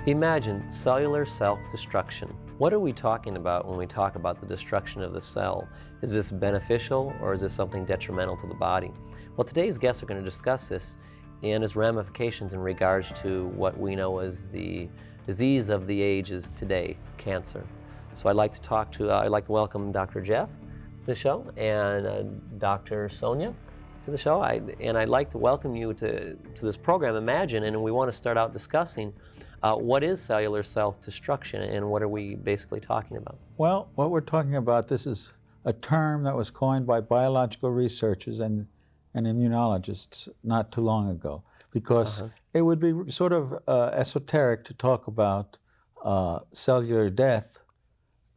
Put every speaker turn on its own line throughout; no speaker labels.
Imagine cellular self-destruction. What are we talking about when we talk about the destruction of the cell? Is this beneficial or is this something detrimental to the body? Well, today's guests are going to discuss this and its ramifications in regards to what we know as the disease of the ages today, cancer. So I'd like to welcome Dr. Jeff to the show and Dr. Sonia to the show. I'd like to welcome you to this program, Imagine, and we want to start out discussing what is cellular self-destruction and what are we basically talking about?
Well, what we're talking about, this is a term that was coined by biological researchers and immunologists not too long ago, because it would be sort of esoteric to talk about cellular death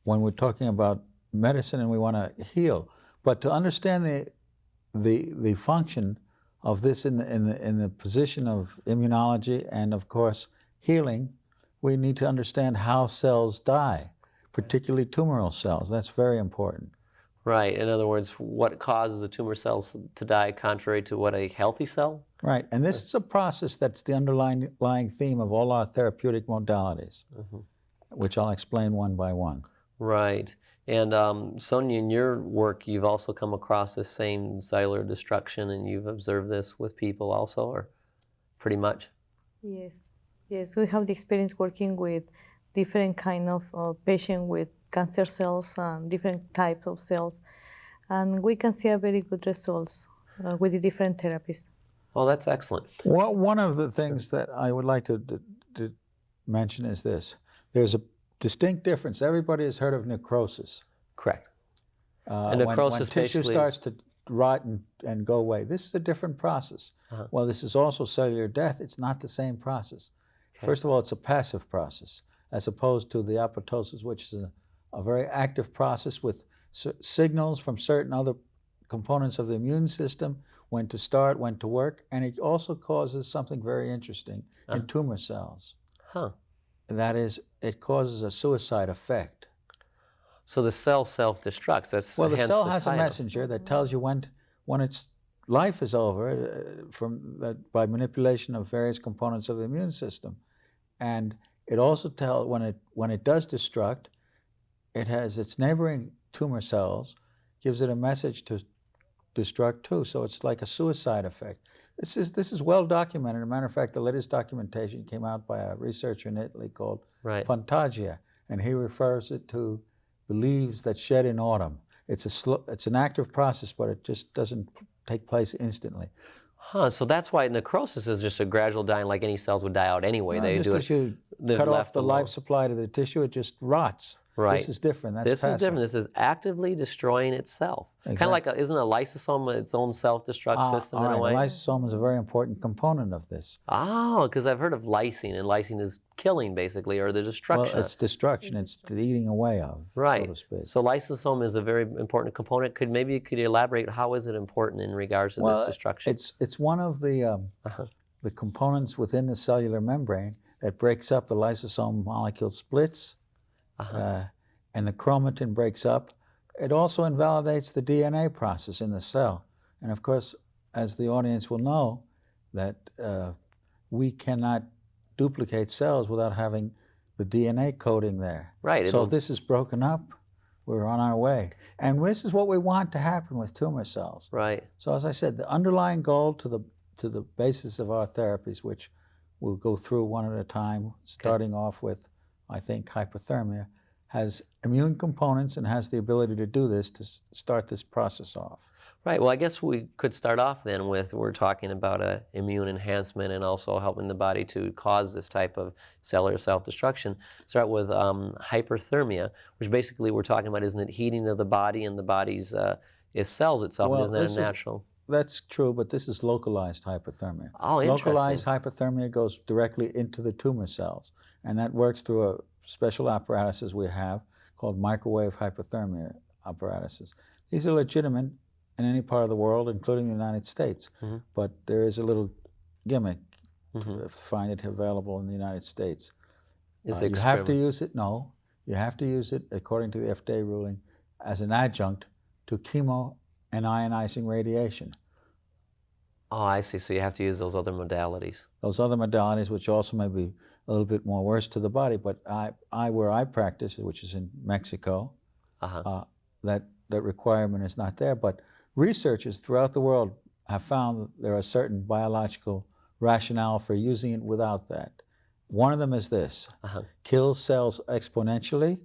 when we're talking about medicine and we want to heal. But to understand the function of this in the position of immunology and, of course, healing, we need to understand how cells die, particularly tumoral cells. That's very important.
Right. In other words, what causes the tumor cells to die contrary to what a healthy cell?
Right. And this is a process that's the underlying theme of all our therapeutic modalities, which I'll explain one by one.
Right. And Sonia, in your work, you've also come across this same cellular destruction, and you've observed this with people also, or pretty much?
Yes. Yes, we have the experience working with different kind of patient with cancer cells and different types of cells, and we can see a very good results with the different therapies.
Oh, that's excellent.
Well, one of the things that I would like to mention is this. There's a distinct difference. Everybody has heard of necrosis.
Correct. And necrosis
when tissue starts to rot and go away. This is a different process. Well, this is also cellular death. It's not the same process. First of all, it's a passive process, as opposed to the apoptosis, which is a very active process with signals from certain other components of the immune system, when to start, when to work, and it also causes something very interesting in tumor cells. That is, it causes a suicide effect.
So the cell self-destructs. That's
well, the cell has
title.
A messenger that tells you when its life is over by manipulation of various components of the immune system. And it also tells, when it does destruct, it has its neighboring tumor cells, gives it a message to destruct too. So it's like a suicide effect. This is well documented. As a matter of fact, the latest documentation came out by a researcher in Italy called Pantagia, and he refers it to the leaves that shed in autumn. It's an active process, but it just doesn't take place instantly.
So that's why necrosis is just a gradual dying, like any cells would die out anyway.
No, just as you cut off the life supply to the tissue, it just rots.
Right.
This is different. That's
this
passive.
is different. This is actively destroying itself.
Exactly.
Kind of like, isn't a lysosome its own self-destruct system in a way?
The lysosome is a very important component of this.
Oh, because I've heard of lysine, and lysine is killing, basically, or the destruction.
Well, it's destruction. It's the eating away of, so to speak.
So lysosome is a very important component. Could you elaborate, how is it important in regards to this destruction?
It's one of the components within the cellular membrane that breaks up the lysosome molecule splits, and the chromatin breaks up. It also invalidates the DNA process in the cell. And of course, as the audience will know, that we cannot duplicate cells without having the DNA coding there.
Right.
So if this is broken up, we're on our way. And this is what we want to happen with tumor cells.
Right.
So as I said, the underlying goal to the basis of our therapies, which we'll go through one at a time, starting off with, I think, hypothermia, has immune components and has the ability to do this, to start this process off.
Right. Well, I guess we could start off then with, we're talking about immune enhancement and also helping the body to cause this type of cellular self-destruction. Start with hyperthermia, which basically we're talking about, isn't it heating of the body and the body's cells itself?
Well,
isn't that natural?
That's true, but this is localized hypothermia.
Oh, interesting.
Localized hypothermia goes directly into the tumor cells, and that works through a special apparatuses we have called microwave hypothermia apparatuses. These are legitimate in any part of the world, including the United States, but there is a little gimmick to find it available in the United States. You have to use it? No. You have to use it, according to the FDA ruling, as an adjunct to chemo and ionizing radiation.
Oh, I see. So you have to use those other modalities.
Those other modalities, which also may be little bit more worse to the body. But where I practice, which is in Mexico, that requirement is not there. But researchers throughout the world have found that there are certain biological rationale for using it without that. One of them is this: kills cells exponentially,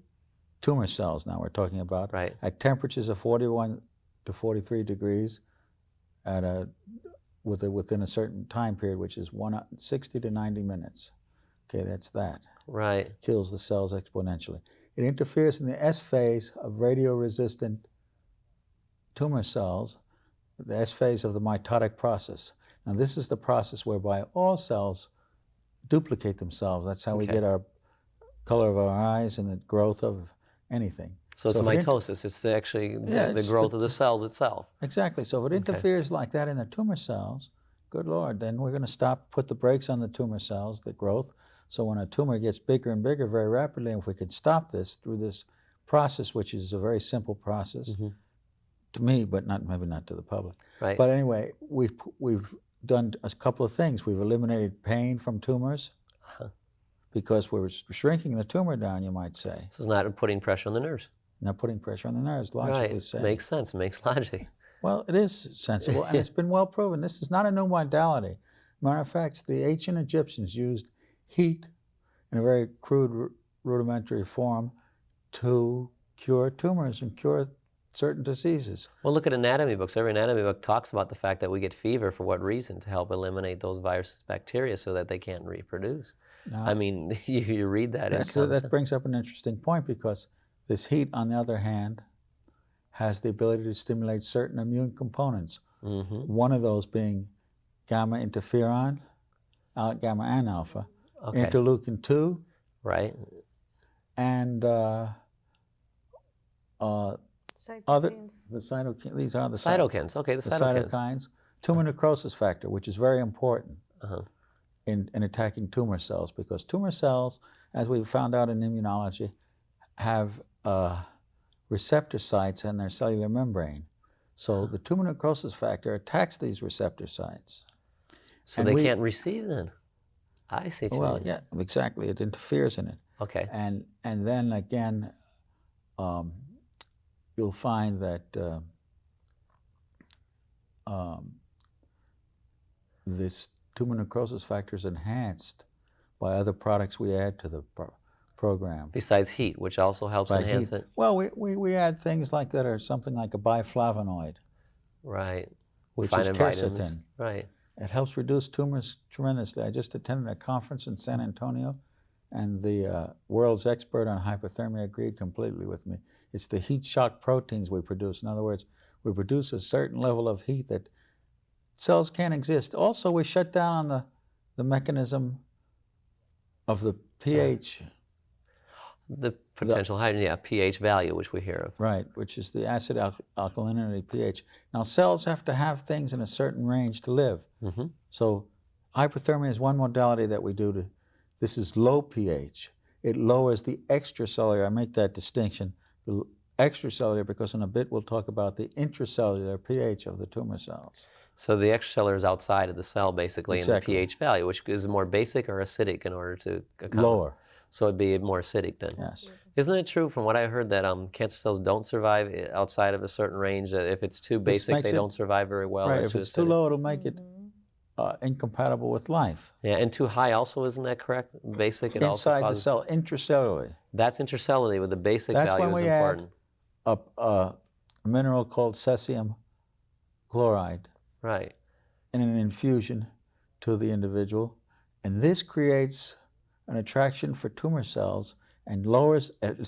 tumor cells now we're talking about, at temperatures of 41 to 43 degrees within a certain time period, which is 60 to 90 minutes. Okay, that's that.
Right.
Kills the cells exponentially. It interferes in the S phase of radioresistant tumor cells, the S phase of the mitotic process. Now this is the process whereby all cells duplicate themselves. That's how we get our color of our eyes and the growth of anything.
So it's mitosis. It's actually the growth of the cells itself.
Exactly. So if it interferes like that in the tumor cells, good Lord, then we're going to put the brakes on the tumor cells, the growth. So when a tumor gets bigger and bigger very rapidly, and if we could stop this through this process, which is a very simple process to me, but maybe not to the public.
Right.
But anyway, we've done a couple of things. We've eliminated pain from tumors because we're shrinking the tumor down, you might say.
So it's not putting pressure on the nerves.
Not putting pressure on the nerves, logically saying.
Makes sense. Makes logic.
Well, it is sensible, and it's been well proven. This is not a new modality. Matter of fact, the ancient Egyptians used heat in a very crude, rudimentary form to cure tumors and cure certain diseases.
Well, look at anatomy books. Every anatomy book talks about the fact that we get fever for what reason? To help eliminate those viruses, bacteria, so that they can't reproduce. Now, I mean, you read that.
That brings up an interesting point, because this heat, on the other hand, has the ability to stimulate certain immune components. One of those being gamma interferon, gamma and alpha, interleukin-2, and these are the
cytokines. The
cytokines. Tumor necrosis factor, which is very important in attacking tumor cells, because tumor cells, as we found out in immunology, have receptor sites in their cellular membrane. So the tumor necrosis factor attacks these receptor sites.
So they can't receive then? I see.
Well, yeah, exactly. It interferes in it.
Okay.
And then again, you'll find that this tumor necrosis factor is enhanced by other products we add to the program.
Besides heat, which also helps enhance it?
Well, we add things like that are something like a biflavonoid.
Right.
Which is quercetin.
Right.
It helps reduce tumors tremendously. I just attended a conference in San Antonio, and the world's expert on hypothermia agreed completely with me. It's the heat shock proteins we produce. In other words, we produce a certain level of heat that cells can't exist. Also, we shut down on the mechanism of the pH.
The potential pH value, which we hear of.
Right, which is the acid alkalinity pH. Now, cells have to have things in a certain range to live. So hyperthermia is one modality that we do this is low pH. It lowers the extracellular, I make that distinction, the extracellular, because in a bit we'll talk about the intracellular pH of the tumor cells.
So the extracellular is outside of the cell, basically, in the pH value, which is more basic or acidic in order to accommodate.
Lower.
So it'd be more acidic then.
Yes.
Isn't it true, from what I heard, that cancer cells don't survive outside of a certain range? That if it's too basic, they don't survive very well.
Right. If it's too low, it'll make it incompatible with life.
Yeah, and too high also, isn't that correct? Basic, it
inside
also
the cell, intracellularly.
That's intracellularly, with the basic value is important.
That's when we add a mineral called cesium chloride.
Right.
In an infusion to the individual, and this creates an attraction for tumor cells and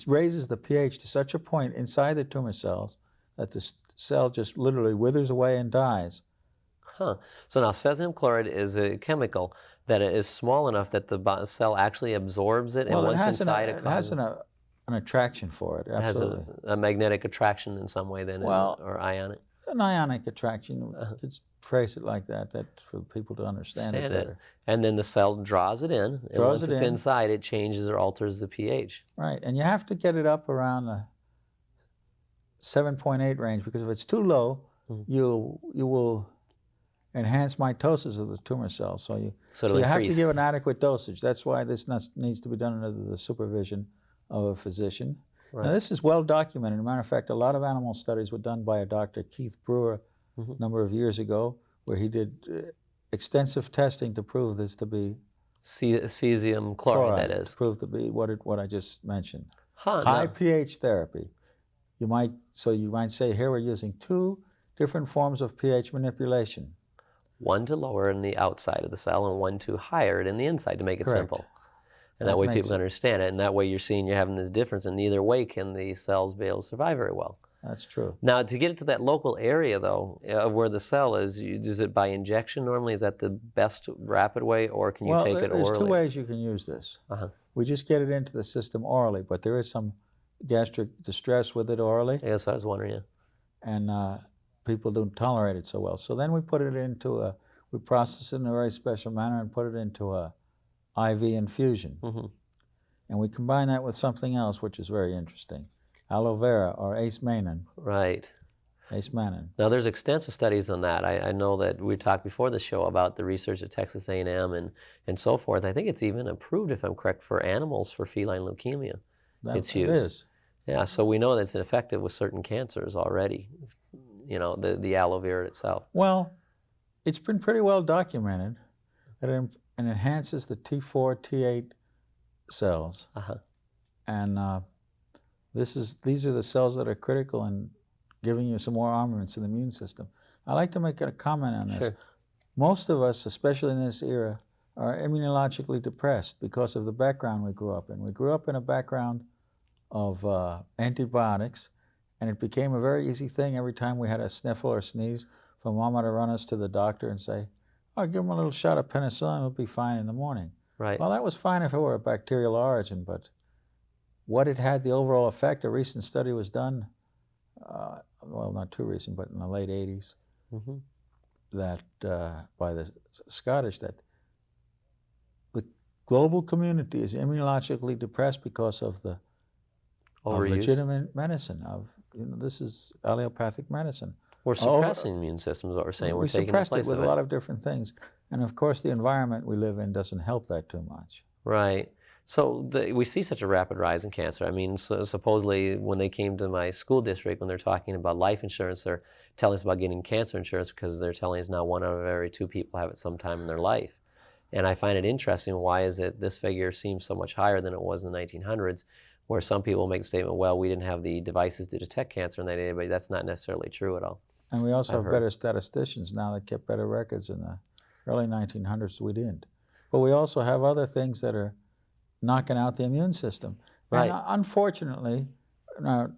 raises the pH to such a point inside the tumor cells that the cell just literally withers away and dies.
So now cesium chloride is a chemical that is small enough that the cell actually absorbs it, and once inside
it has an attraction for it, absolutely.
It has a magnetic attraction in some way then, or ionic?
An ionic attraction, you could phrase it like that. That's for people to understand it better.
And then the cell draws it in, and once it's inside, it changes or alters the pH.
Right, and you have to get it up around the 7.8 range, because if it's too low, you will enhance mitosis of the tumor cells. So you
it'll
have to
increase.
give an adequate dosage. That's why this needs to be done under the supervision of a physician.
Right.
Now, this is well documented. As a matter of fact, a lot of animal studies were done by a Dr. Keith Brewer a number of years ago, where he did extensive testing to prove this to be
Cesium chloride, that is.
Proved to be what I just mentioned.
Huh,
High
no.
pH therapy. You might say here we're using two different forms of pH manipulation.
One to lower in the outside of the cell and one to higher it in the inside to make it
Correct.
simple. And that way people can understand it. And that way you're seeing you're having this difference, and neither way can the cells be able to survive very well.
That's true.
Now, to get it to that local area, though, of where the cell is it by injection normally? Is that the best rapid way, or can you take it orally?
Well, there's two ways you can use this. We just get it into the system orally, but there is some gastric distress with it orally.
Yes, I was wondering, yeah.
And people don't tolerate it so well. So then we put it into we process it in a very special manner and put it into a IV infusion. And we combine that with something else, which is very interesting. Aloe vera, or ace manon.
Right.
Ace manon.
Now, there's extensive studies on that. I know that we talked before the show about the research at Texas A&M and so forth. I think it's even approved, if I'm correct, for animals for feline leukemia. It's used.
It is.
Yeah, so we know that it's effective with certain cancers already, you know, the aloe vera itself.
Well, it's been pretty well documented that it enhances the T4, T8 cells. And these are the cells that are critical in giving you some more armaments in the immune system. I'd like to make a comment on this.
Sure.
Most of us, especially in this era, are immunologically depressed because of the background we grew up in. We grew up in a background of antibiotics, and it became a very easy thing every time we had a sniffle or sneeze for Mama to run us to the doctor and say, "Oh, give him a little shot of penicillin, he'll be fine in the morning."
Right.
Well, that was fine if it were a bacterial origin, but what it had, the overall effect, a recent study was done, well, not too recent, but in the late 80s, that by the Scottish, that the global community is immunologically depressed because of the legitimate medicine. This is allopathic medicine.
We're suppressing the immune system is what we're saying. We're taking the place
suppressed it with
of
a lot of different things. And of course, the environment we live in doesn't help that too much.
Right. So we see such a rapid rise in cancer. I mean, supposedly when they came to my school district, when they're talking about life insurance, they're telling us about getting cancer insurance because they're telling us now 1 out of every 2 people have it sometime in their life. And I find it interesting, why is it this figure seems so much higher than it was in the 1900s, where some people make the statement, well, we didn't have the devices to detect cancer in that area, but that's not necessarily true at all.
And we also have better statisticians now that kept better records. In the early 1900s, we didn't. But we also have other things that are knocking out the immune system.
Right.
And unfortunately, now,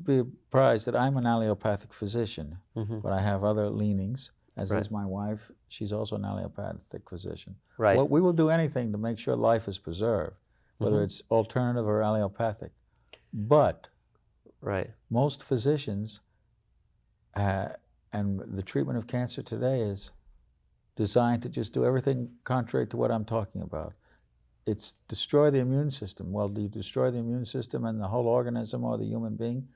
be apprised that I'm an allopathic physician, but I have other leanings, as is my wife. She's also an allopathic physician.
Right.
Well, we will do anything to make sure life is preserved, whether it's alternative or allopathic. But most physicians, and the treatment of cancer today is designed to just do everything contrary to what I'm talking about. It's destroy the immune system. Well, do you destroy the immune system and the whole organism or the human being?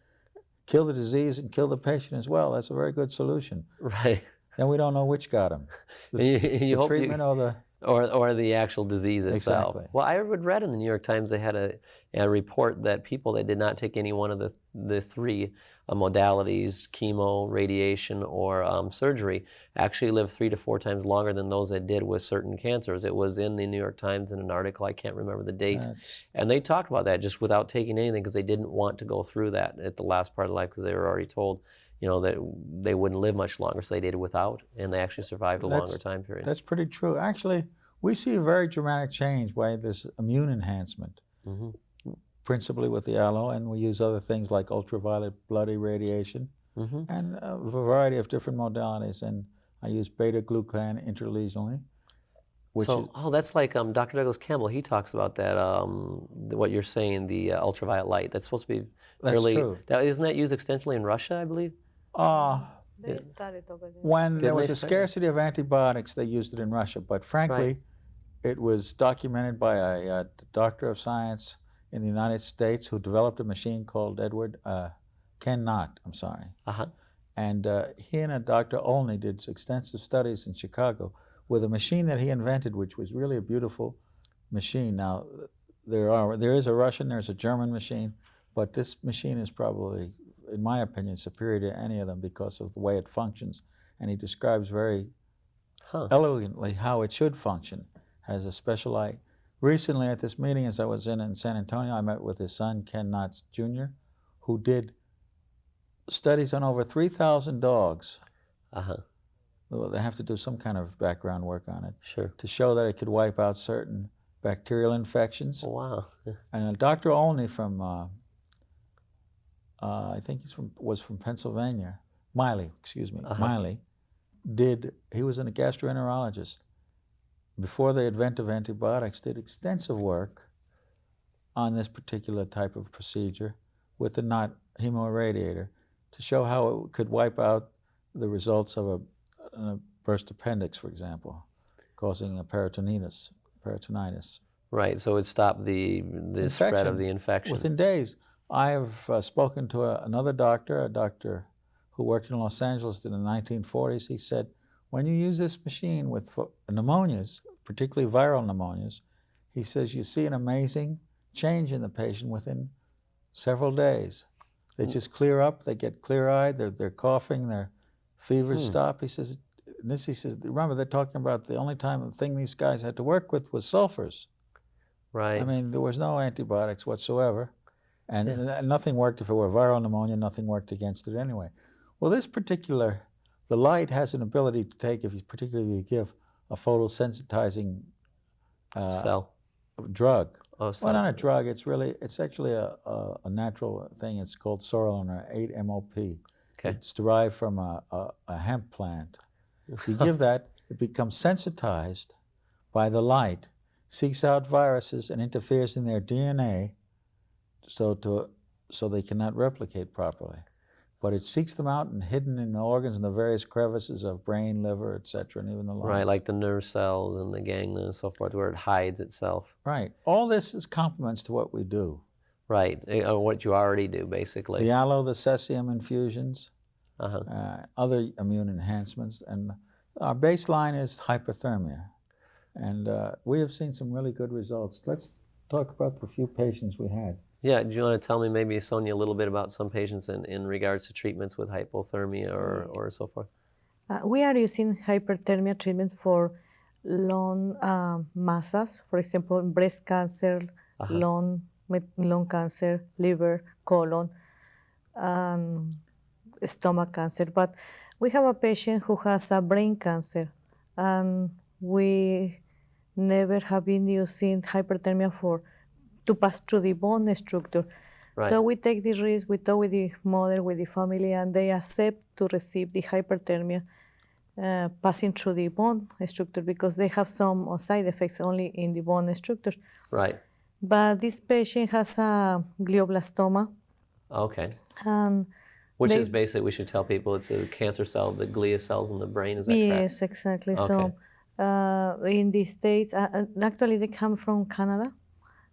Kill the disease and kill the patient as well. That's a very good solution.
Right.
Then we don't know which got him. The treatment or the...
Or the actual disease itself.
Exactly.
Well, I read in the New York Times they had a report that people that did not take any one of the 3 modalities, chemo, radiation, or surgery, actually lived 3 to 4 times longer than those that did with certain cancers. It was in the New York Times in an article, I can't remember the date. And they talked about that just without taking anything because they didn't want to go through that at the last part of life because they were already told, you know, that they wouldn't live much longer, so they did it without, and they actually survived a longer time period.
That's pretty true. Actually, we see a very dramatic change by this immune enhancement, principally with the aloe, and we use other things like ultraviolet blood irradiation and a variety of different modalities. And I use beta-glucan intralesionally.
That's like Dr. Douglas Campbell. He talks about that. What you're saying, the ultraviolet light. That's supposed to be fairly.
That's true.
Isn't that used extensively in Russia, I believe?
They started over there.
When there was a scarcity of antibiotics, they used it in Russia. But frankly, it was documented by a doctor of science in the United States who developed a machine called Ken Knott, And he and a Dr. Olney did extensive studies in Chicago with a machine that he invented, which was really a beautiful machine. Now, there is a Russian, there's a German machine, but this machine is probably, in my opinion, superior to any of them because of the way it functions. And he describes very elegantly how it should function. Has a special light. Recently at this meeting, as I was in San Antonio, I met with his son, Ken Knotts Jr., who did studies on over 3,000 dogs. Well, they have to do some kind of background work on it to show that it could wipe out certain bacterial infections.
Oh, wow.
And Dr. Olney from, I think was from Pennsylvania, Miley, Miley, he was a gastroenterologist. Before the advent of antibiotics, did extensive work on this particular type of procedure with the Knott hemoirradiator to show how it could wipe out the results of a burst appendix, for example, causing a peritonitis.
Right, so it stopped the spread of the infection.
Within days. I have spoken to another doctor, a doctor who worked in Los Angeles in the 1940s. He said, when you use this machine with pneumonias, particularly viral pneumonias, he says you see an amazing change in the patient within several days. They just clear up, they get clear-eyed, they're coughing, their fevers stop. He says, remember they're talking about the only thing these guys had to work with was sulfurs.
Right.
I mean, there was no antibiotics whatsoever. And nothing worked if it were viral pneumonia, nothing worked against it anyway. Well, the light has an ability to take, particularly if you give a photosensitizing
cell
drug.
Oh,
well, not a drug, it's actually a natural thing. It's called Cellular, 8-MOP.
Okay.
It's derived from a hemp plant. If you give that, it becomes sensitized by the light, seeks out viruses and interferes in their DNA so they cannot replicate properly. But it seeks them out and hidden in the organs and the various crevices of brain, liver, etc., and even the lungs.
Right, like the nerve cells and the ganglion and so forth, where it hides itself.
Right. All this is complements to what we do.
Right, what you already do, basically.
The aloe, the cesium infusions, other immune enhancements, and our baseline is hyperthermia. And we have seen some really good results. Let's talk about the few patients we had.
Yeah, do you want to tell me maybe, Sonia, a little bit about some patients in regards to treatments with hypothermia or so forth?
We are using hyperthermia treatment for lung masses, for example, breast cancer, lung cancer, liver, colon, and stomach cancer. But we have a patient who has a brain cancer, and we never have been using hyperthermia to pass through the bone structure.
Right.
So we take the risk, we talk with the mother, with the family, and they accept to receive the hyperthermia passing through the bone structure because they have some side effects only in the bone structures.
Right.
But this patient has a glioblastoma.
Okay.
And
which is basically, we should tell people, it's a cancer cell, the glia cells in the brain, is that correct?
Yes, exactly.
Okay.
So in the States, actually they come from Canada,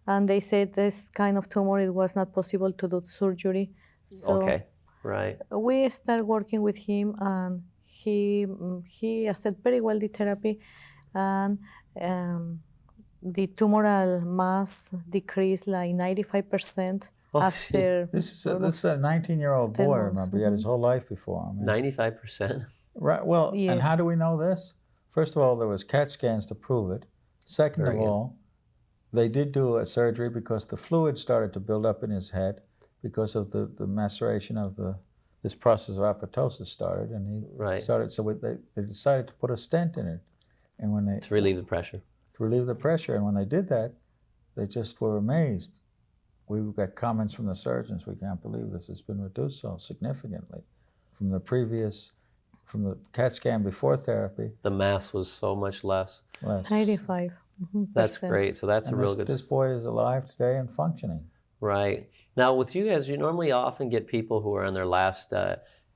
and they said this kind of tumor, it was not possible to do surgery. So
okay, right.
We start working with him, and he accepted very well the therapy, and the tumoral mass decreased like 95% after.
This is a 19-year-old boy, remember, he had his whole life before him.
95%?
Right, well,
yes.
And how do we know this? First of all, there was CAT scans to prove it. Second of all, they did do a surgery because the fluid started to build up in his head because of the maceration of this process of apoptosis started, and he started. So they decided to put a stent in it, and when they
to relieve the pressure.
To relieve the pressure, and when they did that, they just were amazed. We got comments from the surgeons. We can't believe this has been reduced so significantly from the CAT scan before therapy.
The mass was so much less.
95.
That's great. So that's a real good.
This boy is alive today and functioning.
Right. Now with you guys, you normally often get people who are on their last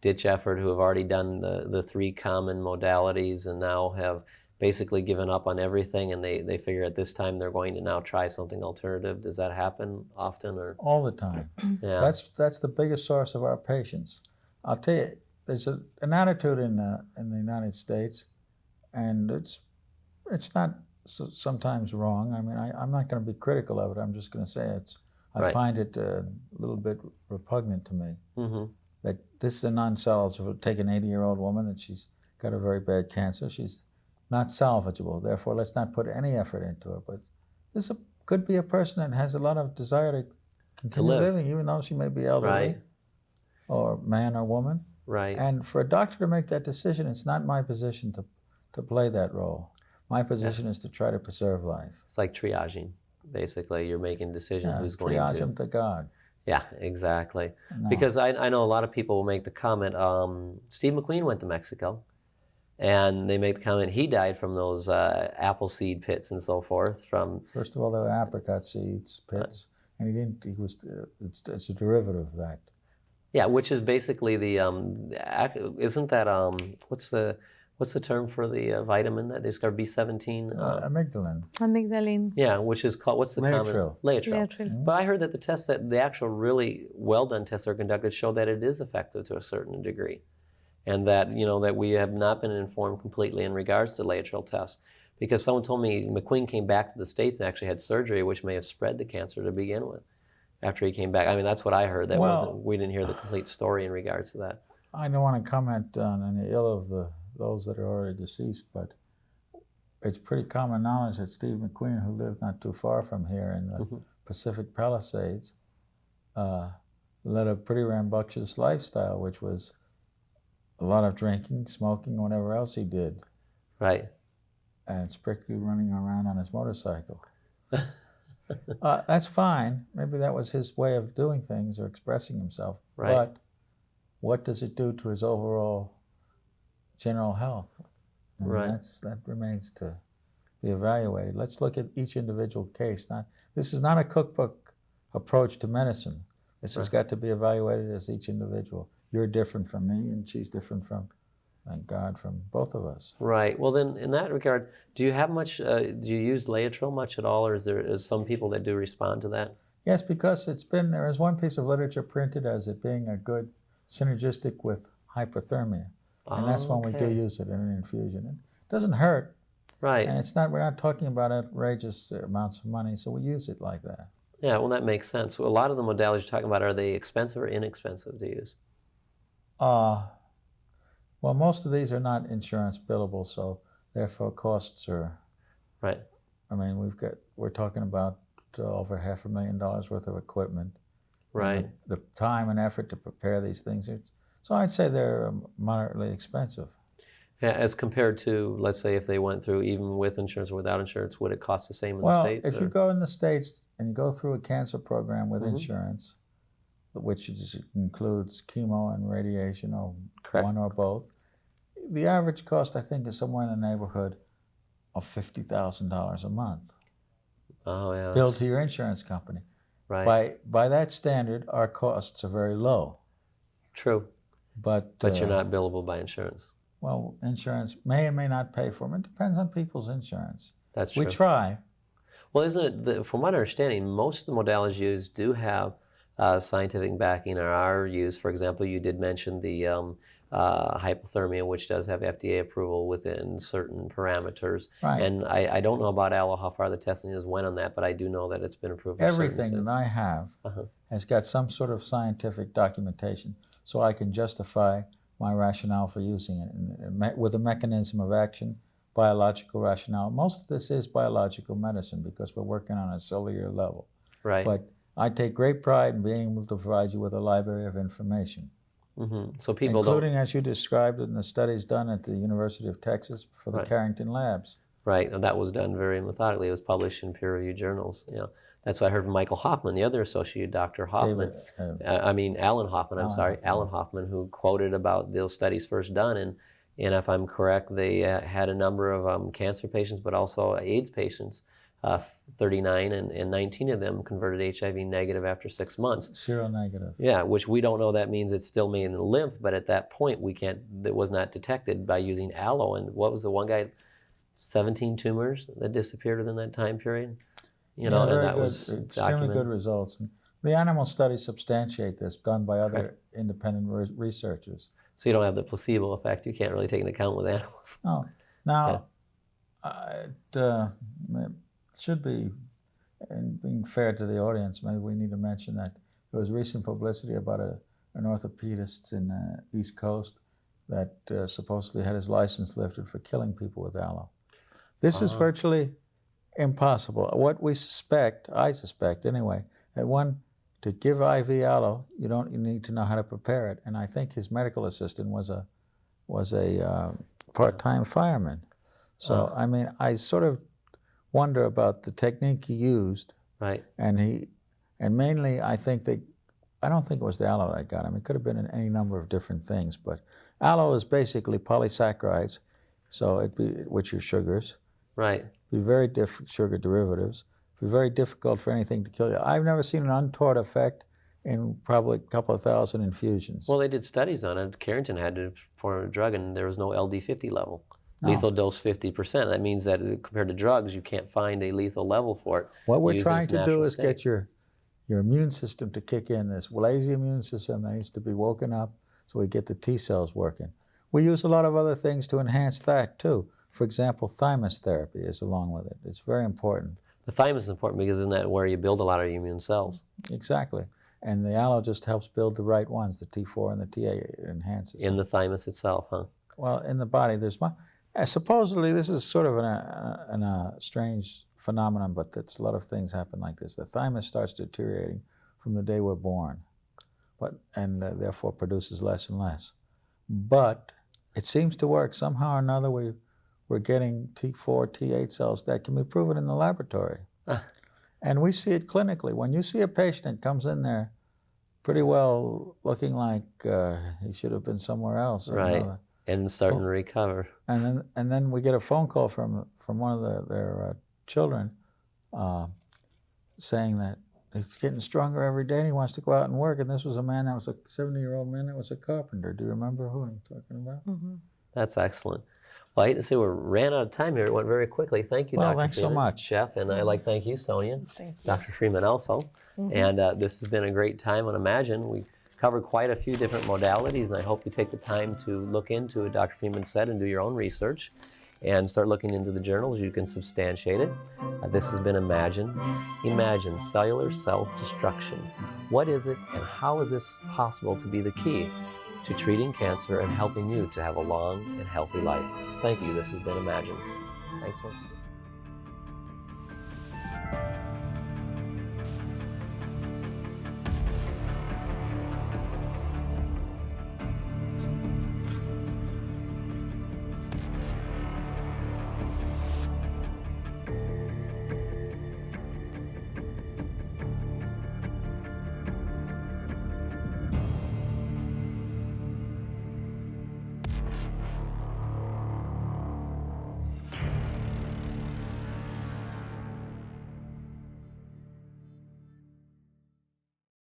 ditch effort, who have already done the three common modalities and now have basically given up on everything, and they figure at this time they're going to now try something alternative. Does that happen often? Or
all the time? Yeah. That's the biggest source of our patients. I'll tell you, there's an attitude in the United States, and it's not sometimes wrong. I mean, I'm not going to be critical of it. I'm just going to say I
Right.
find it a little bit repugnant to me
Mm-hmm.
that this is a non-salvageable. Take an 80-year-old woman that she's got a very bad cancer. She's not salvageable. Therefore, let's not put any effort into it. But this could be a person that has a lot of desire to continue
live.
living, even though she may be elderly,
Right.
or man or woman.
Right.
And for a doctor to make that decision, it's not my position to play that role. My position is to try to preserve life.
It's like triaging. Basically, you're making a decision who's going
triage
to.
them to God.
Yeah, exactly.
No.
Because I know a lot of people will make the comment, Steve McQueen went to Mexico, and they make the comment he died from those apple seed pits and so forth.
First of all, there were apricot seeds, pits, and he didn't. He was. It's a derivative of that.
Yeah, which is basically the isn't that what's the term for the vitamin that there's got B17?
Amygdalin.
Amygdalin.
Yeah, which is called, what's the
Laetrile.
common? Laetrile.
Laetrile.
But I heard that the actual really well done tests that are conducted show that it is effective to a certain degree, and that that we have not been informed completely in regards to Laetrile tests, because someone told me McQueen came back to the States and actually had surgery, which may have spread the cancer to begin with. After he came back, I mean that's what I heard. We didn't hear the complete story in regards to that.
I don't want to comment on any ill of those that are already deceased, but it's pretty common knowledge that Steve McQueen, who lived not too far from here in the Pacific Palisades, led a pretty rambunctious lifestyle, which was a lot of drinking, smoking, whatever else he did.
Right.
And strictly running around on his motorcycle. That's fine. Maybe that was his way of doing things or expressing himself.
Right.
But what does it do to his overall general health? I mean,
Right.
that remains to be evaluated. Let's look at each individual case. This is not a cookbook approach to medicine. This has got to be evaluated as each individual. You're different from me, and she's different from, thank God, from both of us.
Right. Well, then, in that regard, do you have much? Do you use Laetrile much at all, or is some people that do respond to that?
Yes, because there is one piece of literature printed as it being a good synergistic with hypothermia, and that's when we do use it in an infusion. It doesn't hurt,
Right.
and we're not talking about outrageous amounts of money, so we use it like that.
Yeah. Well, that makes sense. Well, a lot of the modalities you're talking about, are they expensive or inexpensive to use?
Well, most of these are not insurance billable, so therefore costs are.
Right.
I mean, we're talking about over $500,000 worth of equipment.
Right.
The time and effort to prepare these things. So I'd say they're moderately expensive.
Yeah, as compared to, let's say, if they went through, even with insurance or without insurance, would it cost the same in the States?
Well, if you go in the States and you go through a cancer program with insurance, which includes chemo and radiation, or
Correct.
one or both, the average cost, I think, is somewhere in the neighborhood of $50,000 a month.
Oh, yeah.
Billed to your insurance company.
Right.
By that standard, our costs are very low.
True.
But
You're not billable by insurance.
Well, insurance may and may not pay for them. It depends on people's insurance.
That's true.
We try.
Well, isn't it, from my understanding, most of the modalities used do have scientific backing or are used. For example, you did mention the hypothermia, which does have FDA approval within certain parameters.
Right.
And I don't know about aloe, how far the testing is went on that, but I do know that it's been approved. For
Everything
certain
that I have has got some sort of scientific documentation, so I can justify my rationale for using it with a mechanism of action, biological rationale. Most of this is biological medicine because we're working on a cellular level.
Right.
But I take great pride in being able to provide you with a library of information.
So people
including, as you described in the studies done at the University of Texas for the Carrington Labs.
Right, and that was done very methodically. It was published in peer-reviewed journals. That's what I heard from Michael Hoffman, the other associate, Dr. Hoffman. Alan Hoffman. Alan Hoffman, who quoted about those studies first done, and if I'm correct, they had a number of cancer patients, but also AIDS patients. 39 and 19 of them converted HIV negative after 6 months.
Seronegative.
Yeah, which we don't know. That means it's still made in the lymph, but at that point it was not detected by using aloe. And what was the one guy? 17 tumors that disappeared within that time period. And that was
extremely good results. And the animal studies substantiate this, done by other independent researchers.
So you don't have the placebo effect. You can't really take into account with animals.
Oh, now, it should be, and being fair to the audience, maybe we need to mention that there was recent publicity about an orthopedist in the East Coast that supposedly had his license lifted for killing people with aloe. This is virtually impossible. What we suspect, I suspect anyway, that to give IV aloe, you need to know how to prepare it. And I think his medical assistant was a part-time fireman. So I mean, I sort of wonder about the technique he used.
Right.
And mainly, I don't think it was the aloe that got him. It could have been in any number of different things, but aloe is basically polysaccharides, so which are sugars.
Right.
Be very sugar derivatives. Be very difficult for anything to kill you. I've never seen an untoward effect in probably a couple of thousand infusions.
Well, they did studies on it. Carrington had to perform a drug, and there was no LD50 level. Lethal dose 50%. That means that compared to drugs, you can't find a lethal level for it.
What we're trying to do is get your immune system to kick in, this lazy immune system that needs to be woken up so we get the T cells working. We use a lot of other things to enhance that too. For example, thymus therapy is along with it. It's very important.
The thymus is important because isn't that where you build a lot of your immune cells?
Exactly. And the aloe just helps build the right ones, the T4 and the T8 enhances.
In the thymus itself, huh?
Well, in the body, supposedly this is sort of a strange phenomenon, but a lot of things happen like this. The thymus starts deteriorating from the day we're born, and therefore produces less and less. But it seems to work. Somehow or another, we're getting T4, T8 cells that can be proven in the laboratory. And we see it clinically. When you see a patient that comes in there pretty well looking like he should have been somewhere else.
Right, and starting to recover.
And then we get a phone call from one of their children saying that he's getting stronger every day and he wants to go out and work. And this was a man that was a 70-year-old man that was a carpenter. Do you remember who I'm talking about?
Mm-hmm.
That's excellent. Well, I hate to say we ran out of time here. It went very quickly. Thank you, Dr.
Thanks
Freeman,
so much.
Chef, and I'd like to thank you, Sonia, Dr. Freeman also.
Mm-hmm.
And this has been a great time on Imagine. We covered quite a few different modalities, and I hope you take the time to look into what Dr. Freeman said and do your own research and start looking into the journals. You can substantiate it. This has been Imagine. Imagine cellular self-destruction. What is it, and how is this possible to be the key to treating cancer and helping you to have a long and healthy life? Thank you. This has been Imagine. Thanks once again.